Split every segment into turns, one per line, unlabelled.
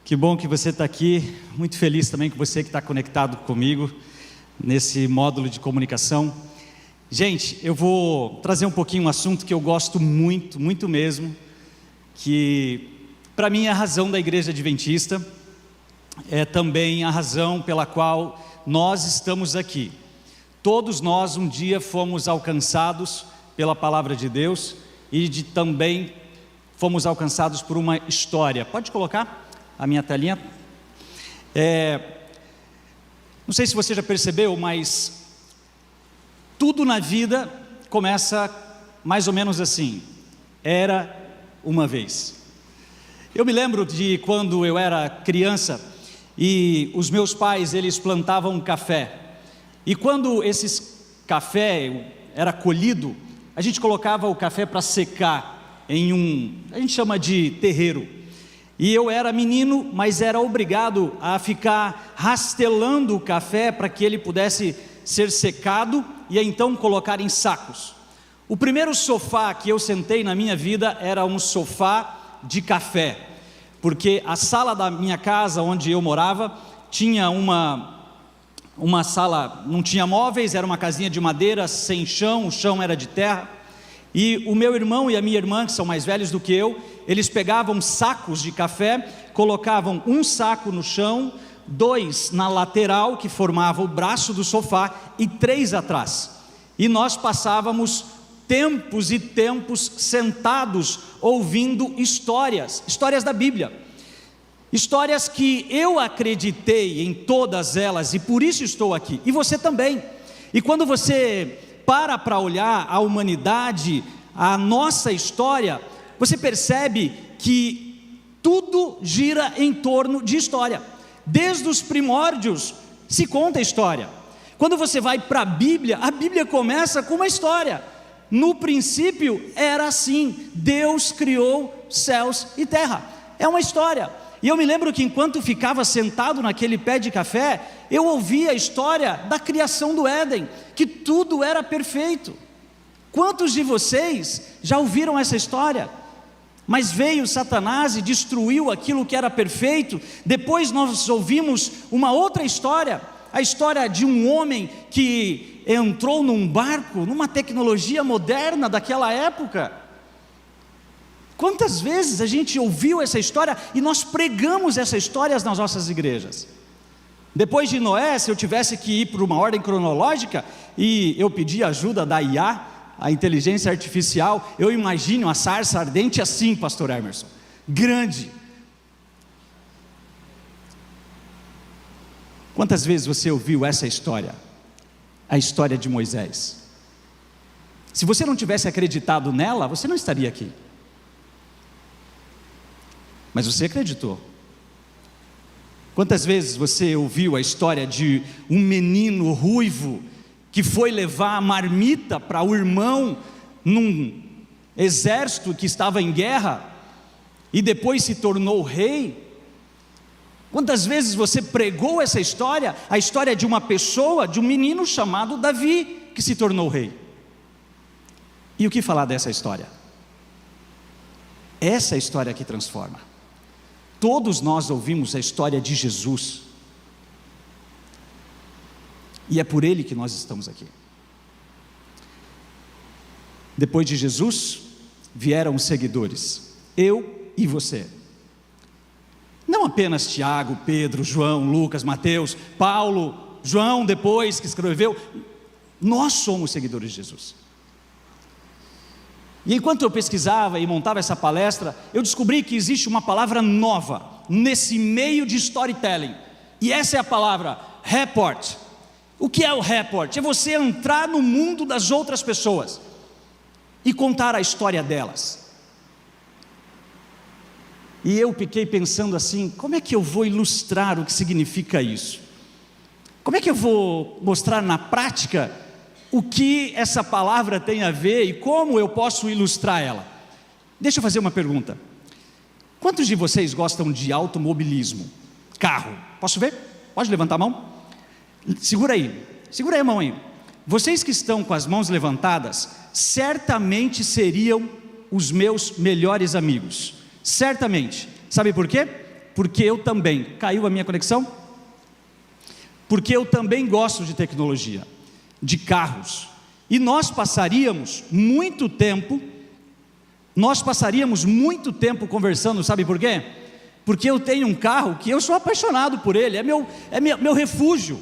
Que bom que você está aqui, muito feliz também com você que está conectado comigo nesse módulo de comunicação. Gente, eu vou trazer um pouquinho um assunto que eu gosto muito, muito mesmo, que para mim é a razão da Igreja Adventista, é também a razão pela qual nós estamos aqui. Todos nós um dia fomos alcançados pela Palavra de Deus e também fomos alcançados por uma história. Pode colocar a minha telinha? Não sei se você já percebeu, mas tudo na vida começa mais ou menos assim: era uma vez. Eu me lembro de quando eu era criança e os meus pais, eles plantavam um café, e quando esse café era colhido, a gente colocava o café para secar em a gente chama de terreiro. E eu era menino, mas era obrigado a ficar rastelando o café para que ele pudesse ser secado e então colocar em sacos. O primeiro sofá que eu sentei na minha vida era um sofá de café, porque a sala da minha casa onde eu morava tinha uma sala, não tinha móveis, era uma casinha de madeira sem chão, o chão era de terra. E o meu irmão e a minha irmã, que são mais velhos do que eu, eles pegavam sacos de café, colocavam um saco no chão, 2 na lateral, que formava o braço do sofá, e 3 atrás. E nós passávamos tempos e tempos sentados, ouvindo histórias da Bíblia. Histórias que eu acreditei em todas elas, e por isso estou aqui, e você também. E quando você para olhar a humanidade, a nossa história, você percebe que tudo gira em torno de história. Desde os primórdios se conta a história. Quando você vai para a Bíblia começa com uma história. No princípio era assim: Deus criou céus e terra. É uma história. E eu me lembro que enquanto ficava sentado naquele pé de café, eu ouvia a história da criação do Éden, que tudo era perfeito. Quantos de vocês já ouviram essa história? Mas veio Satanás e destruiu aquilo que era perfeito. Depois nós ouvimos uma outra história, a história de um homem que entrou num barco, numa tecnologia moderna daquela época. Quantas vezes a gente ouviu essa história e nós pregamos essa história nas nossas igrejas? Depois de Noé, se eu tivesse que ir por uma ordem cronológica e eu pedir ajuda da IA, a inteligência artificial, eu imagino a sarça ardente assim, pastor Emerson, grande. Quantas vezes você ouviu essa história? A história de Moisés. Se você não tivesse acreditado nela, você não estaria aqui. Mas você acreditou. Quantas vezes você ouviu a história de um menino ruivo que foi levar a marmita para o irmão num exército que estava em guerra e depois se tornou rei? Quantas vezes você pregou essa história, a história de uma pessoa, de um menino chamado Davi, que se tornou rei? E o que falar dessa história? Essa é a história que transforma. Todos nós ouvimos a história de Jesus, e é por ele que nós estamos aqui. Depois de Jesus, vieram os seguidores, eu e você. Não apenas Tiago, Pedro, João, Lucas, Mateus, Paulo, João depois que escreveu. Nós somos seguidores de Jesus. E enquanto eu pesquisava e montava essa palestra, eu descobri que existe uma palavra nova nesse meio de storytelling, e essa é a palavra report. O que é o report? É você entrar no mundo das outras pessoas e contar a história delas. E eu fiquei pensando assim: como é que eu vou ilustrar o que significa isso? Como é que eu vou mostrar na prática o que essa palavra tem a ver e como eu posso ilustrar ela? Deixa eu fazer uma pergunta. Quantos de vocês gostam de automobilismo? Carro? Posso ver? Pode levantar a mão? Segura aí a mão aí. Vocês que estão com as mãos levantadas, certamente seriam os meus melhores amigos. Certamente. Sabe por quê? porque eu também, caiu a minha conexão? Porque eu também gosto de tecnologia, de carros, e nós passaríamos muito tempo conversando, sabe por quê? Porque eu tenho um carro que eu sou apaixonado por ele, é meu refúgio.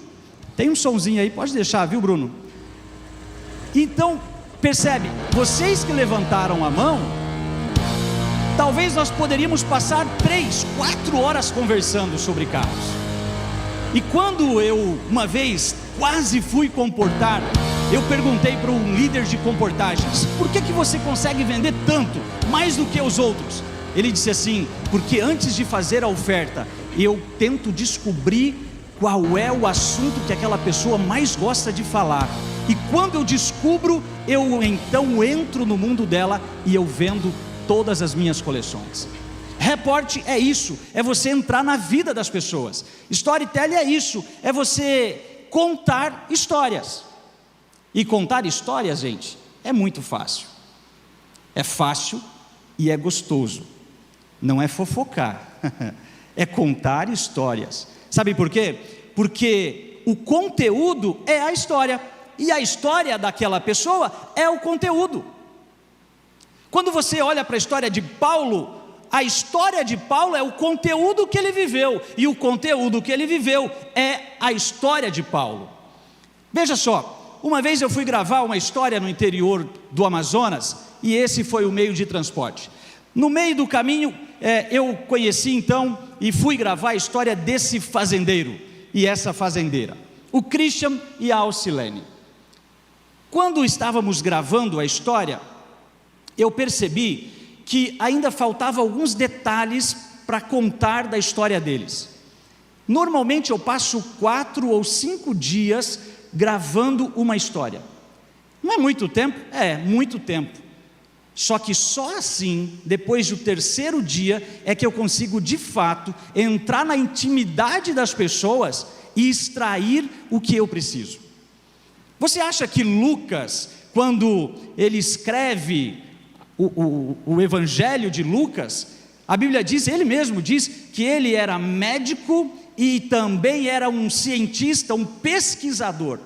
Tem um sonzinho aí, pode deixar, viu, Bruno? Então, percebe, vocês que levantaram a mão, talvez nós poderíamos passar 3, 4 horas conversando sobre carros. E quando eu, uma vez, quase fui comportar, eu perguntei para um líder de comportagens: por que você consegue vender tanto, mais do que os outros? Ele disse assim: porque antes de fazer a oferta, eu tento descobrir qual é o assunto que aquela pessoa mais gosta de falar, e quando eu descubro, eu então entro no mundo dela e eu vendo todas as minhas coleções. Reporte é isso, é você entrar na vida das pessoas. Storytelling é isso, é você contar histórias. E contar histórias, gente, é muito fácil. É fácil e é gostoso. Não é fofocar, é contar histórias. Sabe por quê? Porque o conteúdo é a história, e a história daquela pessoa é o conteúdo. Quando você olha para a história de Paulo, a história de Paulo é o conteúdo que ele viveu, e o conteúdo que ele viveu é a história de Paulo. Veja só, uma vez eu fui gravar uma história no interior do Amazonas, e esse foi o meio de transporte. No meio do caminho, eu conheci então, e fui gravar a história desse fazendeiro, e essa fazendeira, o Christian e a Alcilene. Quando estávamos gravando a história, eu percebi que ainda faltava alguns detalhes para contar da história deles. Normalmente eu passo 4 ou 5 dias gravando uma história. Não é muito tempo? É, muito tempo. Só que só assim, depois do 3º dia, é que eu consigo de fato entrar na intimidade das pessoas e extrair o que eu preciso. Você acha que Lucas, quando ele escreve o Evangelho de Lucas, a Bíblia diz, ele mesmo diz, que ele era médico e também era um cientista, um pesquisador.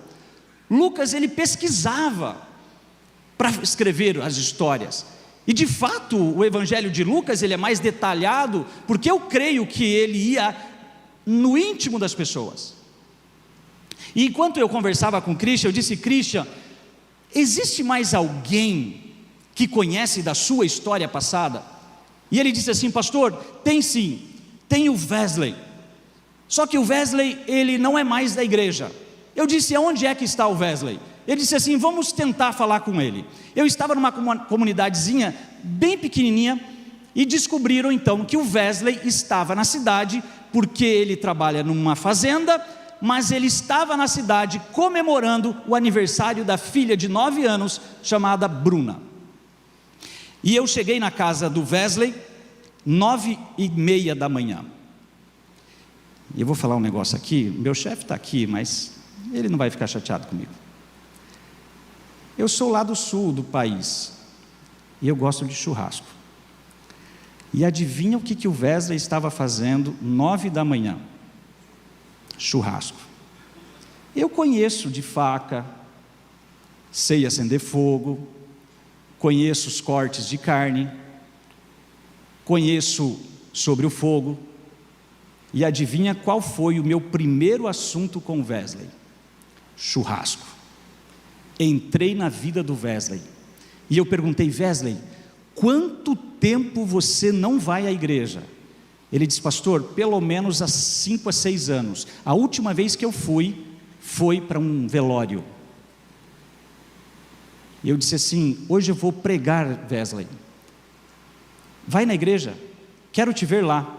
Lucas, ele pesquisava para escrever as histórias, e de fato o Evangelho de Lucas, ele é mais detalhado, porque eu creio que ele ia no íntimo das pessoas. E enquanto eu conversava com o Christian, eu disse: Christian, existe mais alguém que conhece da sua história passada? E ele disse assim: pastor, tem sim, tem o Wesley, só que o Wesley, ele não é mais da igreja. Eu disse: aonde é que está o Wesley? Ele disse assim: vamos tentar falar com ele. Eu estava numa comunidadezinha bem pequenininha, e descobriram então que o Wesley estava na cidade, porque ele trabalha numa fazenda, mas ele estava na cidade comemorando o aniversário da filha de 9 anos, chamada Bruna. E eu cheguei na casa do Wesley 9h30 da manhã. E eu vou falar um negócio aqui, meu chefe está aqui, mas ele não vai ficar chateado comigo. Eu sou lá do sul do país, e eu gosto de churrasco. E adivinha o que o Wesley estava fazendo 9 da manhã? Churrasco. Eu conheço de faca, sei acender fogo, conheço os cortes de carne, conheço sobre o fogo, e adivinha qual foi o meu primeiro assunto com o Wesley? Churrasco. Entrei na vida do Wesley, e eu perguntei: Wesley, quanto tempo você não vai à igreja? Ele disse: pastor, pelo menos há 5 a 6 anos, a última vez que eu fui, foi para um velório. E eu disse assim: hoje eu vou pregar, Wesley, vai na igreja, quero te ver lá.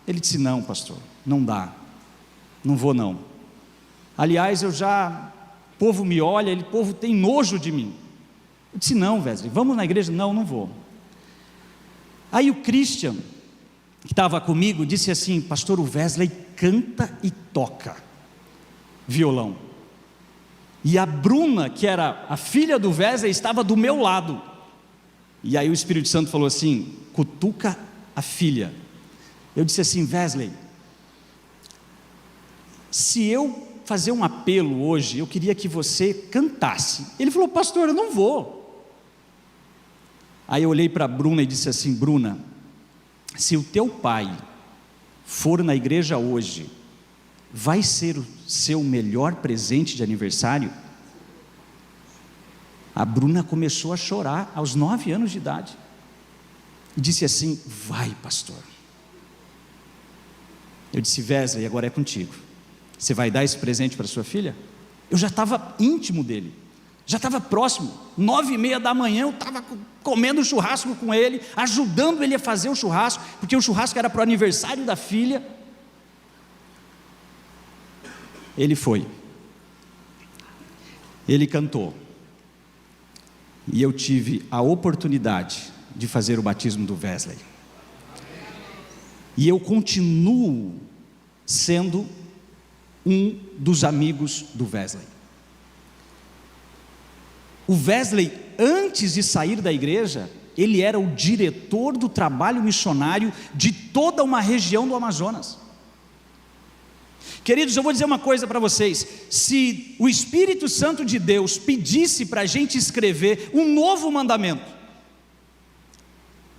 Ele disse: não, pastor, não dá, não vou não. Aliás, o povo me olha, o povo tem nojo de mim. Eu disse: não, Wesley, vamos na igreja? Não, não vou. Aí o Christian, que estava comigo, disse assim: pastor, o Wesley canta e toca violão. E a Bruna, que era a filha do Wesley, estava do meu lado. E aí o Espírito Santo falou assim: cutuca a filha. Eu disse assim: Wesley, se eu fazer um apelo hoje, eu queria que você cantasse. Ele falou: pastor, eu não vou. Aí eu olhei para a Bruna e disse assim: Bruna, se o teu pai for na igreja hoje, vai ser o seu melhor presente de aniversário? A Bruna começou a chorar aos 9 anos de idade e disse assim: vai, pastor. Eu disse: Wesley, agora é contigo. Você vai dar esse presente para sua filha? Eu já estava íntimo dele, já estava próximo. 9h30 da manhã eu estava comendo churrasco com ele, ajudando ele a fazer o churrasco, porque o churrasco era para o aniversário da filha. Ele foi, ele cantou, e eu tive a oportunidade de fazer o batismo do Wesley. E eu continuo sendo um dos amigos do Wesley. O Wesley, antes de sair da igreja, ele era o diretor do trabalho missionário de toda uma região do Amazonas. Queridos, eu vou dizer uma coisa para vocês: se o Espírito Santo de Deus pedisse para a gente escrever um novo mandamento,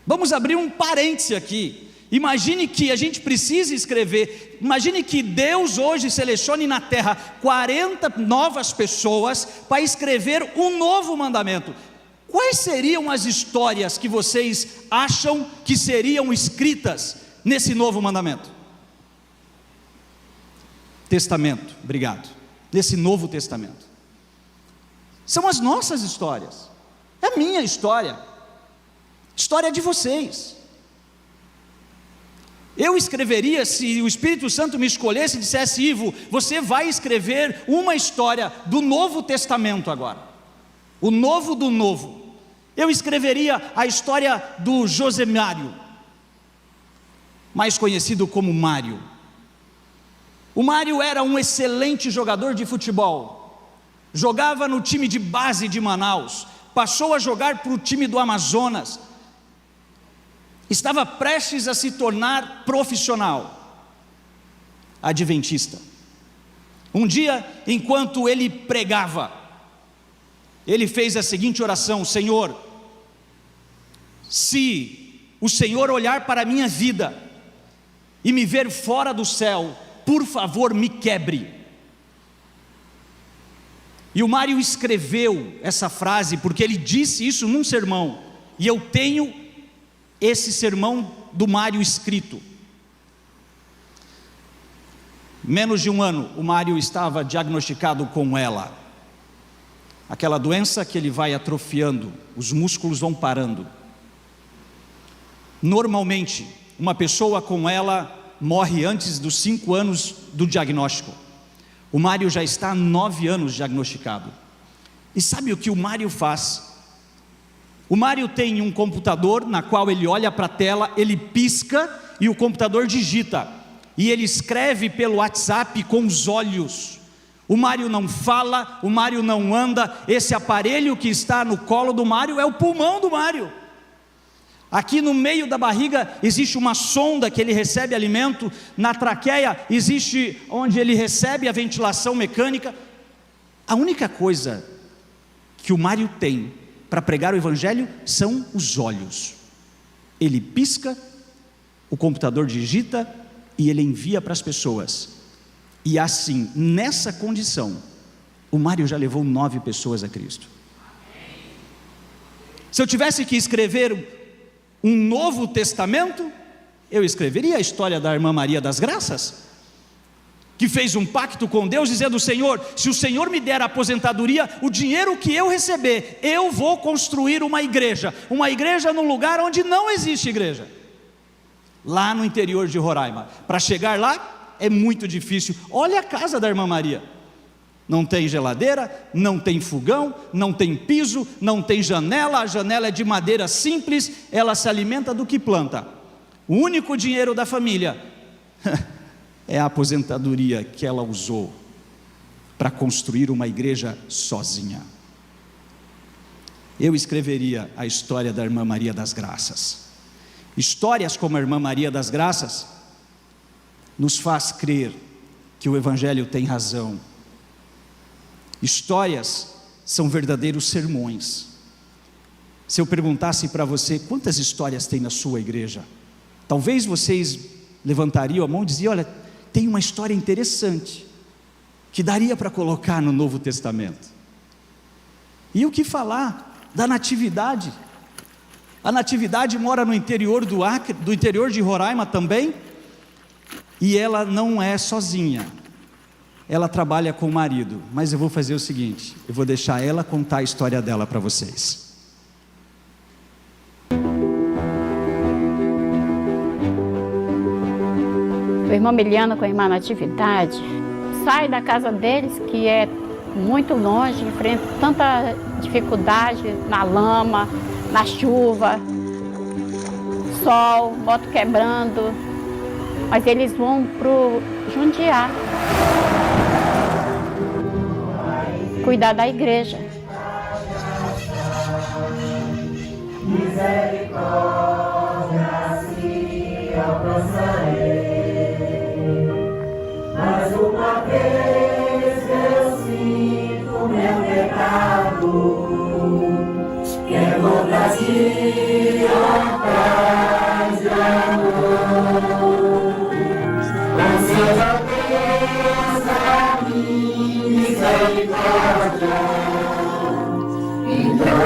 vamos abrir um parêntese aqui. Imagine que a gente precisa escrever, imagine que Deus hoje selecione na terra 40 novas pessoas para escrever um novo mandamento. Quais seriam as histórias que vocês acham que seriam escritas nesse novo mandamento? Testamento, obrigado. Nesse Novo Testamento. São as nossas histórias, é a minha história, história de vocês. Eu escreveria, se o Espírito Santo me escolhesse e dissesse: Ivo, você vai escrever uma história do Novo Testamento agora, o novo do novo. Eu escreveria a história do José Mário, mais conhecido como Mário. O Mário era um excelente jogador de futebol, jogava no time de base de Manaus, passou a jogar para o time do Amazonas, estava prestes a se tornar profissional adventista. Um dia, enquanto ele pregava, ele fez a seguinte oração: Senhor, se o Senhor olhar para a minha vida e me ver fora do céu, por favor, me quebre. E o Mário escreveu essa frase porque ele disse isso num sermão, e eu tenho esse sermão do Mário escrito. Menos de um ano, o Mário estava diagnosticado com ELA, aquela doença que ele vai atrofiando, os músculos vão parando. Normalmente, uma pessoa com ELA morre antes dos 5 anos do diagnóstico. O Mário já está há 9 anos diagnosticado. E sabe o que o Mário faz? O Mário tem um computador na qual ele olha para a tela, ele pisca e o computador digita, e ele escreve pelo WhatsApp com os olhos. O Mário não fala, o Mário não anda. Esse aparelho que está no colo do Mário é o pulmão do Mário. Aqui no meio da barriga existe uma sonda que ele recebe alimento, na traqueia existe onde ele recebe a ventilação mecânica. A única coisa que o Mário tem para pregar o evangelho são os olhos. Ele pisca, o computador digita e ele envia para as pessoas. E assim, nessa condição, o Mário já levou 9 pessoas a Cristo. Se eu tivesse que escrever um Novo Testamento, eu escreveria a história da irmã Maria das Graças, que fez um pacto com Deus, dizendo: Senhor, se o Senhor me der a aposentadoria, o dinheiro que eu receber, eu vou construir uma igreja num lugar onde não existe igreja, lá no interior de Roraima. Para chegar lá é muito difícil. Olha a casa da irmã Maria, não tem geladeira, não tem fogão, não tem piso, não tem janela, a janela é de madeira simples, ela se alimenta do que planta. O único dinheiro da família é a aposentadoria que ela usou para construir uma igreja sozinha. Eu escreveria a história da irmã Maria das Graças. Histórias como a irmã Maria das Graças nos faz crer que o Evangelho tem razão. Histórias são verdadeiros sermões. Se eu perguntasse para você, quantas histórias tem na sua igreja? Talvez vocês levantariam a mão e diziam, olha, tem uma história interessante, que daria para colocar no Novo Testamento. E o que falar da Natividade? A Natividade mora no interior do Acre, do interior de Roraima também, e ela não é sozinha. Ela trabalha com o marido, mas eu vou fazer o seguinte, eu vou deixar ela contar a história dela para vocês.
O irmão Miliano com a irmã Natividade sai da casa deles, que é muito longe, enfrenta tanta dificuldade na lama, na chuva, sol, moto quebrando, mas eles vão pro Jundiá cuidar da igreja.
Misericórdia se alcançarei, mas uma vez eu sinto meu pecado, que é gotas de paz e amor. Conceda Deus a mim misericórdia, então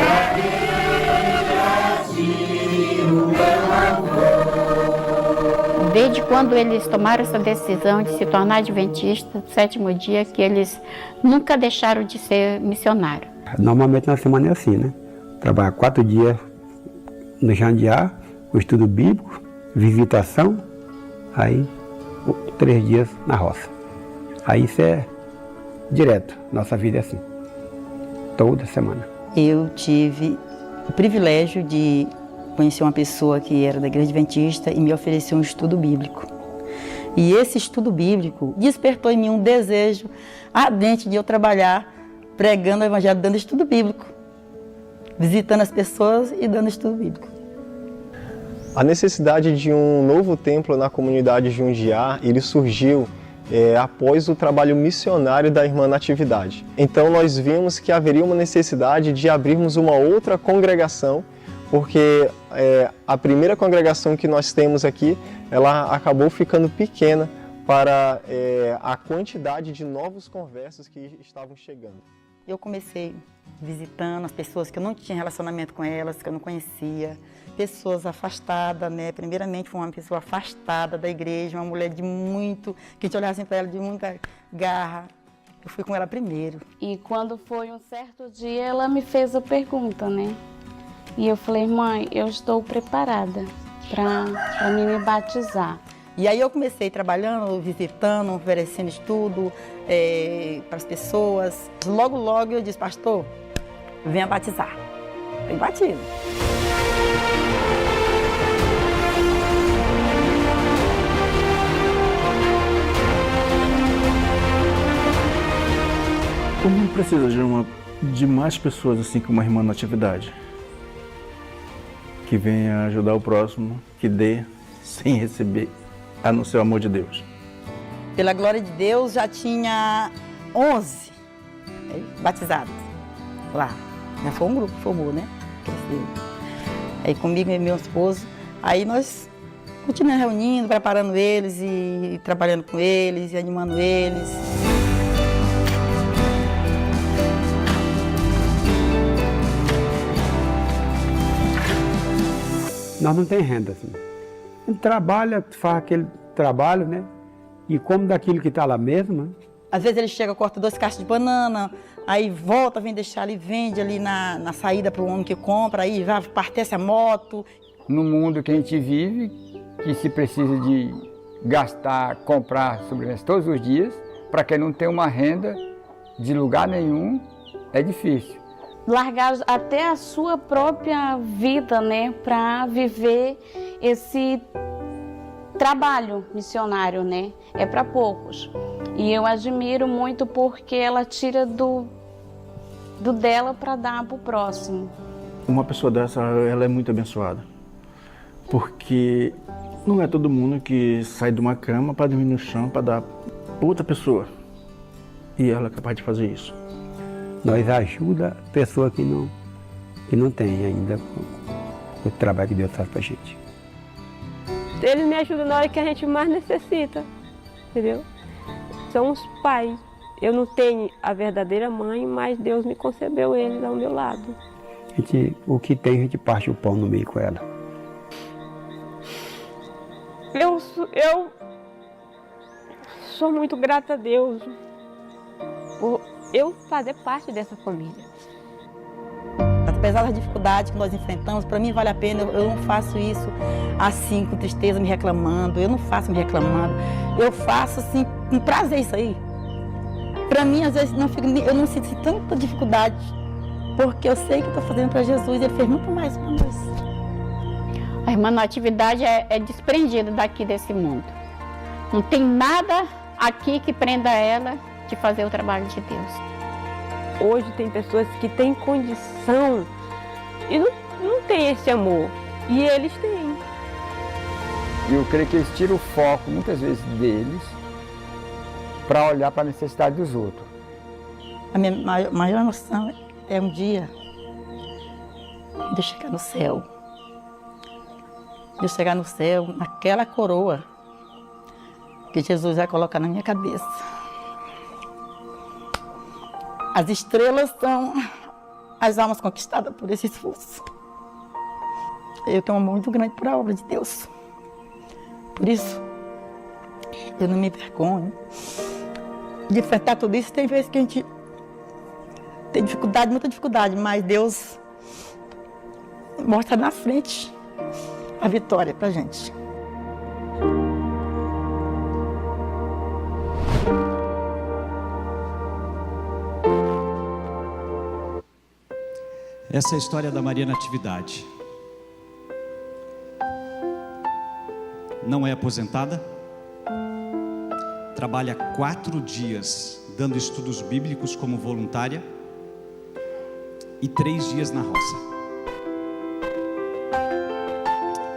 Desde quando eles tomaram essa decisão de se tornar adventista, do sétimo dia, que eles nunca deixaram de ser missionários.
Normalmente na semana é assim, né? Trabalha 4 dias no Jandiá, o estudo bíblico, visitação, aí 3 dias na roça. Aí isso é direto, nossa vida é assim, toda semana.
Eu tive o privilégio de conhecer uma pessoa que era da Igreja Adventista e me ofereceu um estudo bíblico. E esse estudo bíblico despertou em mim um desejo ardente de eu trabalhar pregando o Evangelho, dando estudo bíblico, visitando as pessoas e dando estudo bíblico.
A necessidade de um novo templo na comunidade Jundiá, ele surgiu após o trabalho missionário da irmã Natividade. Então nós vimos que haveria uma necessidade de abrirmos uma outra congregação, porque a primeira congregação que nós temos aqui, ela acabou ficando pequena para a quantidade de novos conversos que estavam chegando.
Eu comecei visitando as pessoas que eu não tinha relacionamento com elas, que eu não conhecia, pessoas afastadas, né? Primeiramente foi uma pessoa afastada da igreja, uma mulher que a gente olhava assim para ela de muita garra. Eu fui com ela primeiro.
E quando foi um certo dia, ela me fez a pergunta, né? E eu falei, mãe, eu estou preparada para me batizar.
E aí eu comecei trabalhando, visitando, oferecendo estudo para as pessoas. Logo, logo eu disse, pastor, venha batizar. Eu batizo.
O mundo precisa de mais pessoas assim como a irmã Natividade, que venha ajudar o próximo, que dê sem receber, a não ser o amor de Deus.
Pela glória de Deus, já tinha 11 batizados lá. Já foi um grupo, formou, né? Aí comigo e meu esposo, aí nós continuamos reunindo, preparando eles e trabalhando com eles e animando eles.
Nós não temos renda, assim. A gente trabalha, faz aquele trabalho, né? E come daquilo que está lá mesmo, né?
Às vezes ele chega, corta 2 caixas de banana, aí volta, vem deixar ali, vende ali na saída para o homem que compra, aí já abastece a moto.
No mundo que a gente vive, que se precisa de gastar, comprar sobremesa todos os dias, para quem não tem uma renda de lugar nenhum, é difícil.
Largar até a sua própria vida, né, para viver esse trabalho missionário, né? É para poucos. E eu admiro muito porque ela tira do dela para dar para o próximo.
Uma pessoa dessa, ela é muito abençoada, porque Não é todo mundo que sai de uma cama para dormir no chão, para dar para outra pessoa. E ela é capaz de fazer isso.
Nós ajuda a pessoa que não tem ainda o trabalho que Deus faz para a gente.
Eles me ajudam na hora que a gente mais necessita, entendeu? São os pais. Eu não tenho a verdadeira mãe, mas Deus me concebeu eles ao meu lado.
O que tem, a gente parte o pão no meio com ela.
Eu sou muito grata a Deus por eu fazer parte dessa família.
Apesar das dificuldades que nós enfrentamos, para mim vale a pena. Eu não faço isso assim, com tristeza, me reclamando. Eu não faço me reclamando. Eu faço assim, com prazer isso aí. Para mim, às vezes, eu não sinto tanta dificuldade, porque eu sei que estou fazendo para Jesus e Ele fez muito mais para nós.
A irmã Natividade é desprendida daqui desse mundo. Não tem nada aqui que prenda ela de fazer o trabalho de Deus.
Hoje tem pessoas que têm condição e não têm esse amor. E eles têm.
Eu creio que eles tiram o foco, muitas vezes, deles para olhar para a necessidade dos outros.
A minha maior emoção é um dia de eu chegar no céu. De eu chegar no céu, naquela coroa que Jesus vai colocar na minha cabeça. As estrelas são as almas conquistadas por esse esforço. Eu tenho um amor muito grande por a obra de Deus. Por isso, eu não me envergonho de enfrentar tudo isso. Tem vezes que a gente tem dificuldade, muita dificuldade, mas Deus mostra na frente a vitória pra gente.
Essa é a história da Maria Natividade. Não é aposentada, trabalha 4 dias dando estudos bíblicos como voluntária e 3 dias na roça.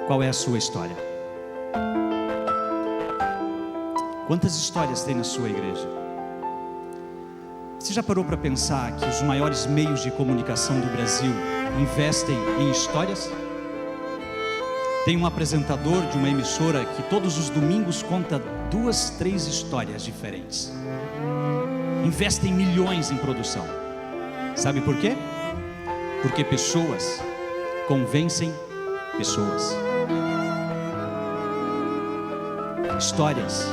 Qual é a sua história? Quantas histórias tem na sua igreja? Você já parou para pensar que os maiores meios de comunicação do Brasil investem em histórias? Tem um apresentador de uma emissora que todos os domingos conta 2, 3 histórias diferentes. Investem milhões em produção. Sabe por quê? Porque pessoas convencem pessoas. Histórias.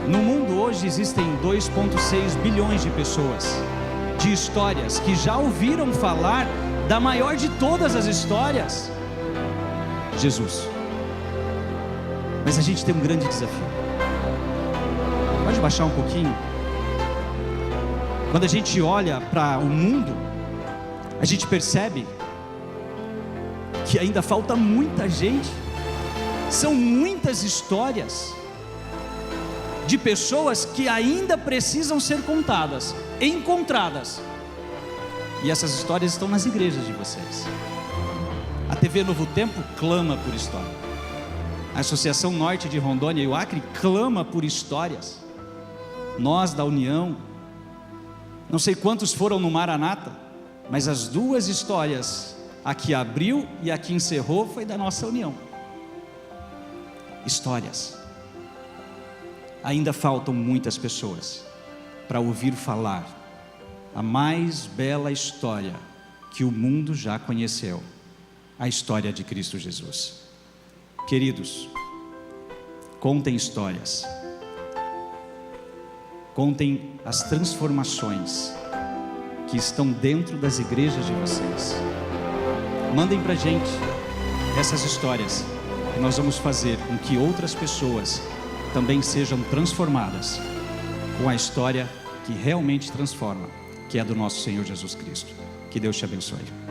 No mundo hoje existem 2,6 bilhões de pessoas, de histórias que já ouviram falar da maior de todas as histórias, Jesus. Mas a gente tem um grande desafio. Pode baixar um pouquinho? Quando a gente olha para o mundo, a gente percebe que ainda falta muita gente. São muitas histórias de pessoas que ainda precisam ser contadas, encontradas. E essas histórias estão nas igrejas de vocês. A TV Novo Tempo clama por história. A Associação Norte de Rondônia e o Acre clama por histórias. Nós da União, não sei quantos foram no Maranata, mas as 2 histórias, a que abriu e a que encerrou, foi da nossa União. Histórias. Ainda faltam muitas pessoas para ouvir falar a mais bela história que o mundo já conheceu, a história de Cristo Jesus. Queridos, contem histórias, contem as transformações que estão dentro das igrejas de vocês. Mandem para a gente essas histórias e nós vamos fazer com que outras pessoas também sejam transformadas com a história que realmente transforma, que é do nosso Senhor Jesus Cristo. Que Deus te abençoe.